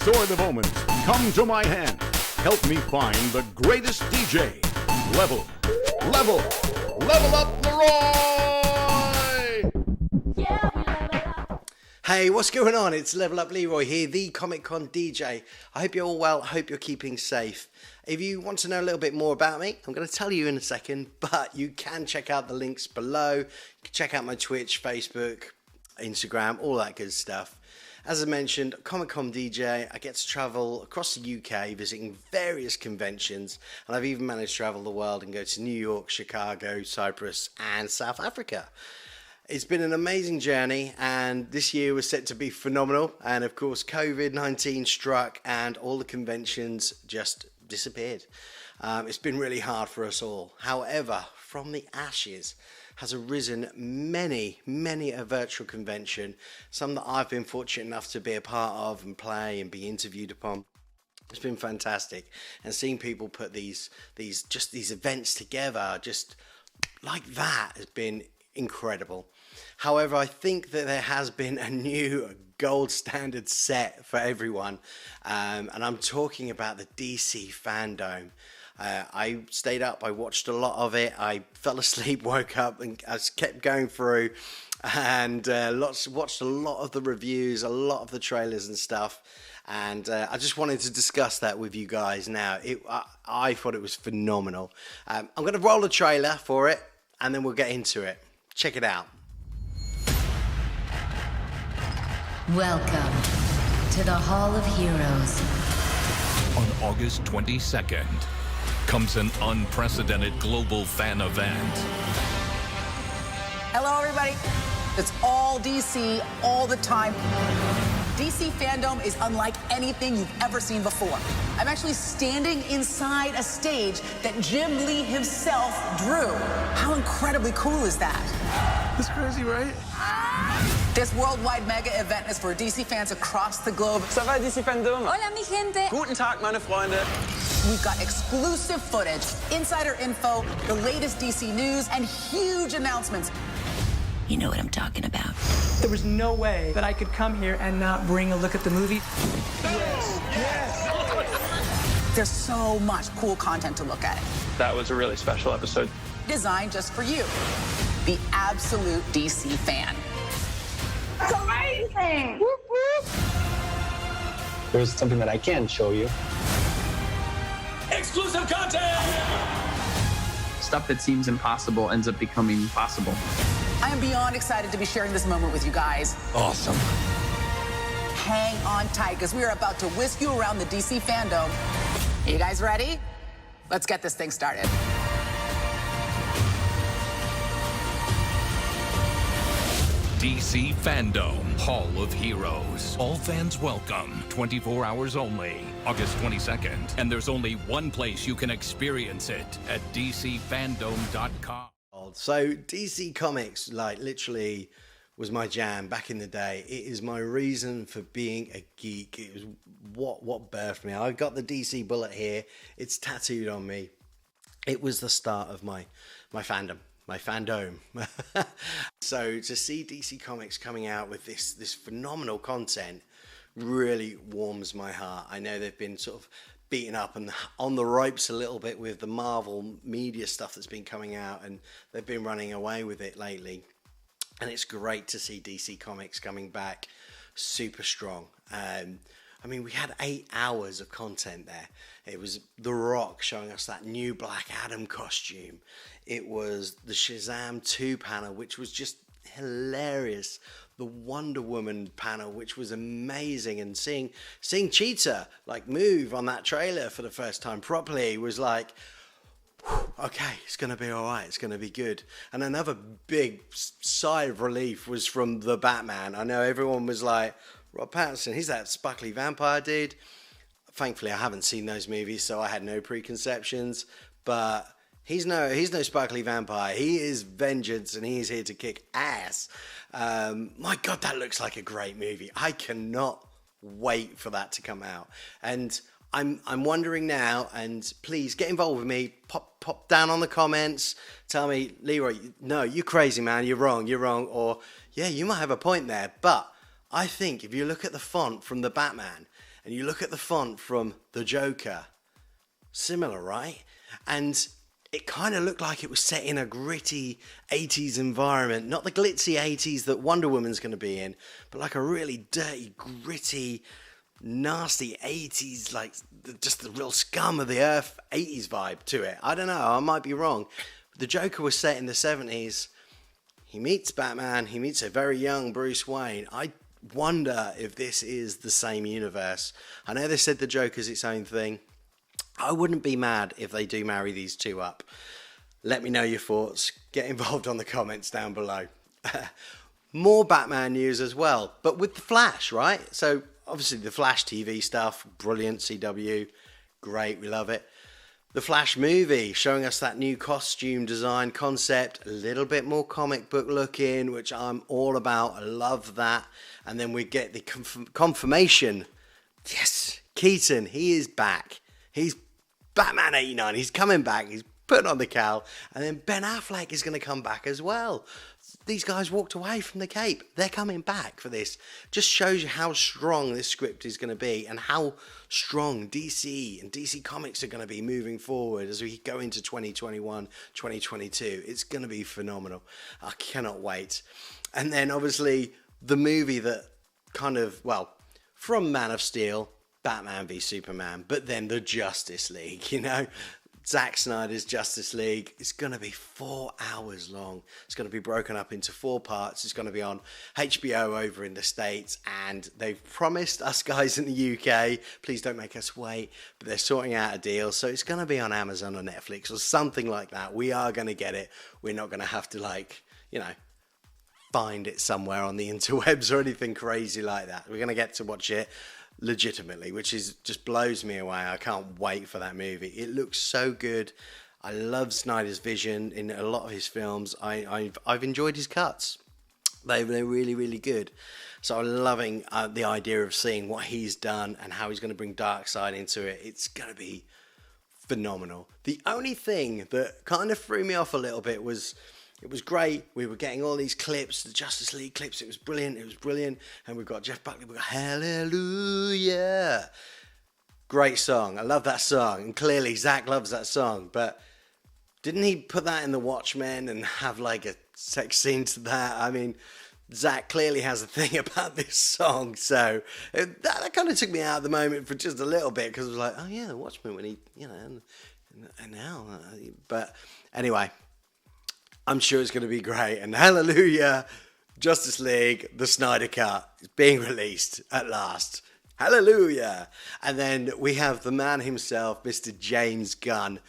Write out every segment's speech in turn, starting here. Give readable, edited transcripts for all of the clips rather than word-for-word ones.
sword of omens, come to my hand. Help me find the greatest DJ. Level up, Leroy! Hey, what's going on? It's Level Up Leroy here, the Comic Con DJ. I hope you're all well. I hope you're keeping safe. If you want to know a little bit more about me, I'm going to tell you in a second, but you can check out the links below. You can check out my Twitch, Facebook, Instagram, all that good stuff. As I mentioned, Comic Con DJ, I get to travel across the UK, visiting various conventions, and I've even managed to travel the world and go to New York, Chicago, Cyprus, and South Africa. It's been an amazing journey, and this year was set to be phenomenal. And of course, COVID-19 struck, and all the conventions just disappeared. It's been really hard for us all. However, from the ashes has arisen many a virtual convention, some that I've been fortunate enough to be a part of and play and be interviewed upon. It's been fantastic, and seeing people put these events together just like that has been incredible. However, I think that there has been a new gold standard set for everyone, and I'm talking about the DC Fandome. I stayed up, I watched a lot of it, I fell asleep, woke up, and I kept going through, and watched a lot of the reviews, a lot of the trailers and stuff, and I just wanted to discuss that with you guys now. I thought it was phenomenal. I'm going to roll a trailer for it, and then we'll get into it. Check it out. Welcome to the Hall of Heroes. On August 22nd comes an unprecedented global fan event. Hello, everybody. It's all DC, all the time. DC Fandome is unlike anything you've ever seen before. I'm actually standing inside a stage that Jim Lee himself drew. How incredibly cool is that? That's crazy, right? This worldwide mega event is for DC fans across the globe. Ça va, DC Fandome? Hola, mi gente. Guten Tag, meine Freunde. We've got exclusive footage, insider info, the latest DC news, and huge announcements. You know what I'm talking about. There was no way that I could come here and not bring a look at the movie. Yes. There's so much cool content to look at. That was a really special episode. Designed just for you, the absolute DC fan. It's amazing! Whoop, whoop. There's something that I can show you. Exclusive content! Stuff that seems impossible ends up becoming possible. I am beyond excited to be sharing this moment with you guys. Awesome. Hang on tight, because we are about to whisk you around the DC Fandome. Are you guys ready? Let's get this thing started. DC Fandome, Hall of Heroes. All fans welcome. 24 hours only. August 22nd. And there's only one place you can experience it, at dcfandome.com. So DC Comics, like, literally was my jam back in the day. It is my reason for being a geek. It was what birthed me. I've got the DC bullet here. It's tattooed on me. It was the start of my fandom. My fandom. So to see DC Comics coming out with this phenomenal content really warms my heart. I know they've been sort of beaten up and on the ropes a little bit with the Marvel media stuff that's been coming out, and they've been running away with it lately. And it's great to see DC Comics coming back super strong. I mean, we had 8 hours of content there. It was The Rock showing us that new Black Adam costume. It was the Shazam 2 panel, which was just hilarious. The Wonder Woman panel, which was amazing. And seeing Cheetah like move on that trailer for the first time properly was like, okay, it's going to be all right. It's going to be good. And another big sigh of relief was from the Batman. I know everyone was like, Rob Pattinson, he's that sparkly vampire dude. Thankfully, I haven't seen those movies, so I had no preconceptions. But he's no sparkly vampire. He is vengeance, and he is here to kick ass. My God, that looks like a great movie. I cannot wait for that to come out. And I'm wondering now, and please get involved with me. Pop down on the comments. Tell me, Leroy, no, you're crazy, man. You're wrong. Or, yeah, you might have a point there. But I think if you look at the font from the Batman and you look at the font from The Joker, similar, right? And it kind of looked like it was set in a gritty 80s environment, not the glitzy 80s that Wonder Woman's going to be in, but like a really dirty, gritty, nasty 80s, like just the real scum of the earth 80s vibe to it. I don't know, I might be wrong. The Joker was set in the 70s. He meets Batman, he meets a very young Bruce Wayne. I wonder if this is the same universe. I know they said the Joker's its own thing. I wouldn't be mad if they do marry these two up. Let me know your thoughts. Get involved on the comments down below. More Batman news as well, but with the Flash, right? So obviously the Flash TV stuff, brilliant. CW, great, we love it. The Flash movie showing us that new costume design concept, a little bit more comic book looking, which I'm all about. I love that. And then we get the confirmation. Yes, Keaton, he is back. He's Batman 89. He's coming back. He's putting on the cowl. And then Ben Affleck is going to come back as well. These guys walked away from the Cape. They're coming back for this. Just shows you how strong this script is going to be and how strong DC and DC Comics are going to be moving forward as we go into 2021, 2022. It's going to be phenomenal. I cannot wait. And then obviously the movie that kind of, well, from Man of Steel, Batman v Superman, but then the Justice League, you know, Zack Snyder's Justice League is going to be 4 hours long. It's going to be broken up into 4 parts. It's going to be on HBO over in the States, and they've promised us guys in the UK, please don't make us wait, but they're sorting out a deal, so it's going to be on Amazon or Netflix or something like that. We are going to get it. We're not going to have to, like, you know, find it somewhere on the interwebs or anything crazy like that. We're going to get to watch it legitimately, which is just blows me away. I can't wait for that movie. It looks so good. I love Snyder's vision in a lot of his films. I've enjoyed his cuts. They're really, really good. So I'm loving the idea of seeing what he's done and how he's going to bring Darkseid into it. It's going to be phenomenal. The only thing that kind of threw me off a little bit was, it was great. We were getting all these clips, the Justice League clips. It was brilliant. It was brilliant. And we've got Jeff Buckley. We've got Hallelujah. Great song. I love that song. And clearly Zach loves that song. But didn't he put that in The Watchmen and have like a sex scene to that? I mean, Zach clearly has a thing about this song. So that kind of took me out of the moment for just a little bit. Because I was like, oh yeah, The Watchmen when he, you know, and now. But anyway, I'm sure it's going to be great. And hallelujah, Justice League, the Snyder Cut is being released at last. Hallelujah. And then we have the man himself, Mr. James Gunn.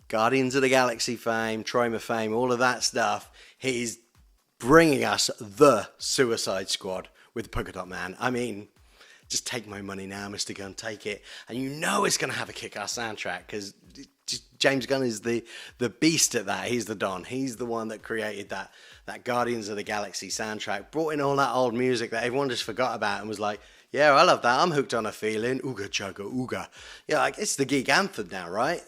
Guardians of the Galaxy fame, Troma fame, all of that stuff. He's bringing us the Suicide Squad with Polka Dot Man. I mean, just take my money now, Mr. Gunn, take it. And you know it's going to have a kick-ass soundtrack because James Gunn is the beast at that. He's the Don. He's the one that created that Guardians of the Galaxy soundtrack, brought in all that old music that everyone just forgot about and was like, yeah, I love that. I'm hooked on a feeling. Ooga chugga ooga. Yeah, like it's the geek anthem now, right?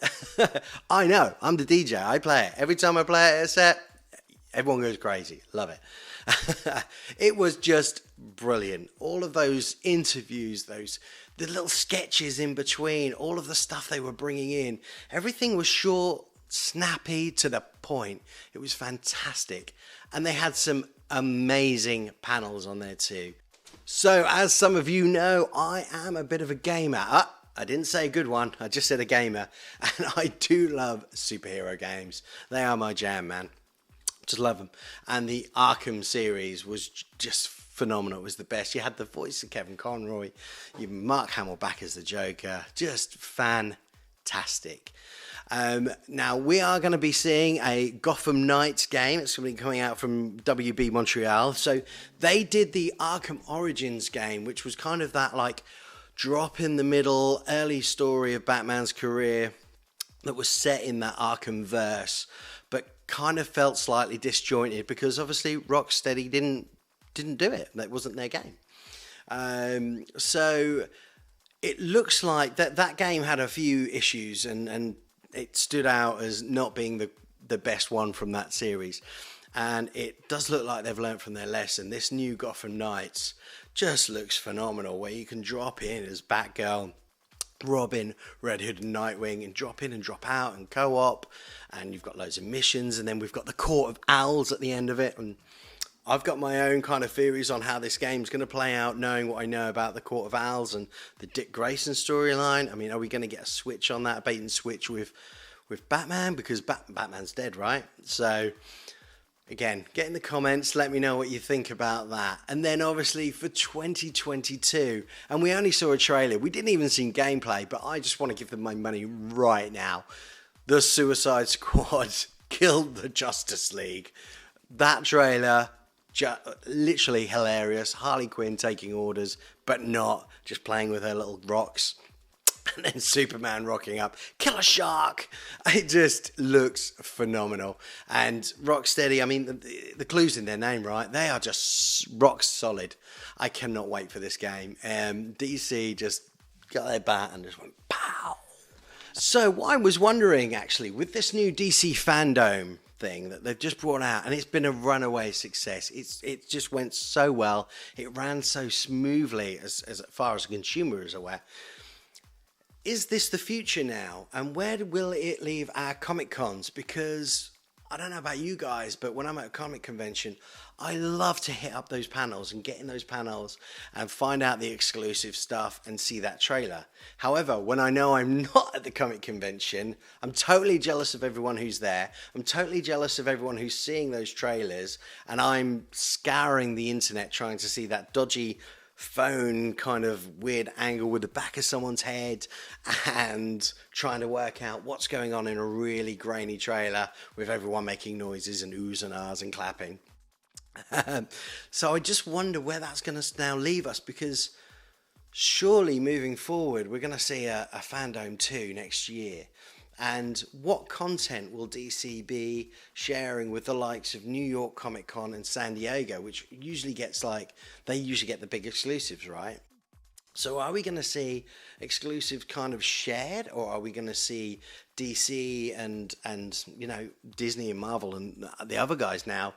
I know. I'm the DJ. I play it. Every time I play it at a set, everyone goes crazy. Love it. It was just brilliant. All of those interviews, the little sketches in between, all of the stuff they were bringing in, everything was short, snappy, to the point. It was fantastic. And they had some amazing panels on there too. So, as some of you know, I am a bit of a gamer. I didn't say a good one, I just said a gamer. And I do love superhero games. They are my jam, man. Just love them. And the Arkham series was just phenomenal. It was the best. You had the voice of Kevin Conroy. You Mark Hamill back as the Joker. Just fantastic. Now, we are going to be seeing a Gotham Knights game. It's going to be coming out from WB Montreal. So they did the Arkham Origins game, which was kind of that like drop in the middle, early story of Batman's career that was set in that Arkham verse, but kind of felt slightly disjointed because obviously Rocksteady didn't do it. That wasn't their game. So it looks like that game had a few issues and it stood out as not being the best one from that series. And it does look like they've learned from their lesson. This new Gotham Knights just looks phenomenal, where you can drop in as Batgirl, Robin, Red Hood and Nightwing, and drop in and drop out and co-op, and you've got loads of missions, and then we've got the Court of Owls at the end of it. And I've got my own kind of theories on how this game's going to play out, knowing what I know about the Court of Owls and the Dick Grayson storyline. I mean, are we going to get a switch on that, a bait and switch with Batman? Because Batman's dead, right? So again, get in the comments, let me know what you think about that. And then obviously for 2022, and we only saw a trailer, we didn't even see gameplay, but I just want to give them my money right now. The Suicide Squad killed the Justice League. That trailer, literally hilarious. Harley Quinn taking orders, but not, just playing with her little rocks. And then Superman rocking up, kill a shark. It just looks phenomenal. And Rocksteady, I mean, the clue's in their name, right? They are just rock solid. I cannot wait for this game. DC just got their bat and just went pow. So I was wondering, actually, with this new DC Fandome thing that they've just brought out, and it's been a runaway success. It just went so well. It ran so smoothly as far as the consumer is aware. Is this the future now? And where will it leave our Comic Cons? Because I don't know about you guys, but when I'm at a comic convention, I love to hit up those panels and get in those panels and find out the exclusive stuff and see that trailer. However, when I know I'm not at the comic convention, I'm totally jealous of everyone who's there. I'm totally jealous of everyone who's seeing those trailers, and I'm scouring the internet trying to see that dodgy phone kind of weird angle with the back of someone's head and trying to work out what's going on in a really grainy trailer with everyone making noises and oohs and ahs and clapping. So I just wonder where that's going to now leave us, because surely moving forward we're going to see a Fandome 2 next year. And what content will DC be sharing with the likes of New York Comic Con and San Diego, which usually gets they usually get the big exclusives, right? So are we going to see exclusives kind of shared, or are we going to see DC and you know, Disney and Marvel and the other guys now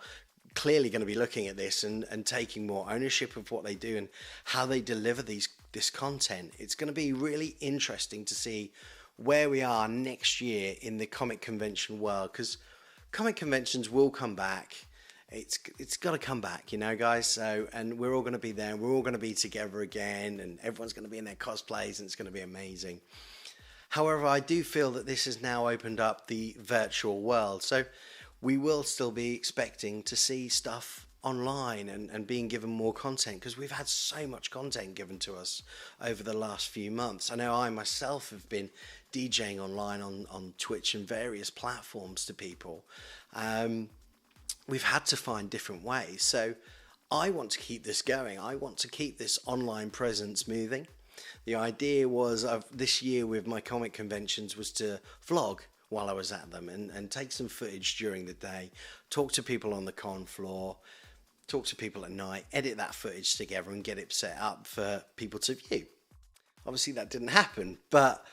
clearly going to be looking at this and taking more ownership of what they do and how they deliver this content? It's going to be really interesting to see where we are next year in the comic convention world, because comic conventions will come back. It's got to come back, you know, guys. So, and we're all going to be there, and we're all going to be together again, and everyone's going to be in their cosplays, and it's going to be amazing. However, I do feel that this has now opened up the virtual world, so we will still be expecting to see stuff online and being given more content, because we've had so much content given to us over the last few months. I know I myself have been DJing online on Twitch and various platforms to people. We've had to find different ways. So I want to keep this going. I want to keep this online presence moving. The idea was of this year with my comic conventions was to vlog while I was at them and take some footage during the day, talk to people on the con floor, talk to people at night, edit that footage together and get it set up for people to view. Obviously that didn't happen, but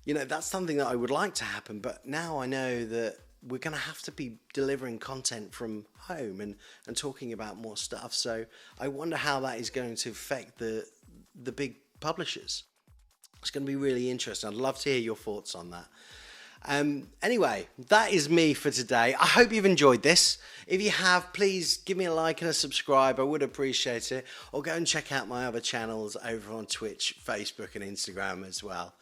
you know, that's something that I would like to happen. But now I know that we're going to have to be delivering content from home and talking about more stuff. So I wonder how that is going to affect the big publishers. It's going to be really interesting. I'd love to hear your thoughts on that. Anyway, that is me for today. I hope you've enjoyed this. If you have, please give me a like and a subscribe. I would appreciate it. Or go and check out my other channels over on Twitch, Facebook and Instagram as well.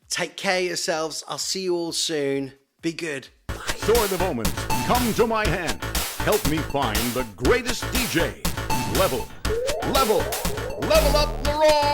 Take care of yourselves. I'll see you all soon. Be good. Bye. Sword of Omens, come to my hand. Help me find the greatest DJ. Level up the roar!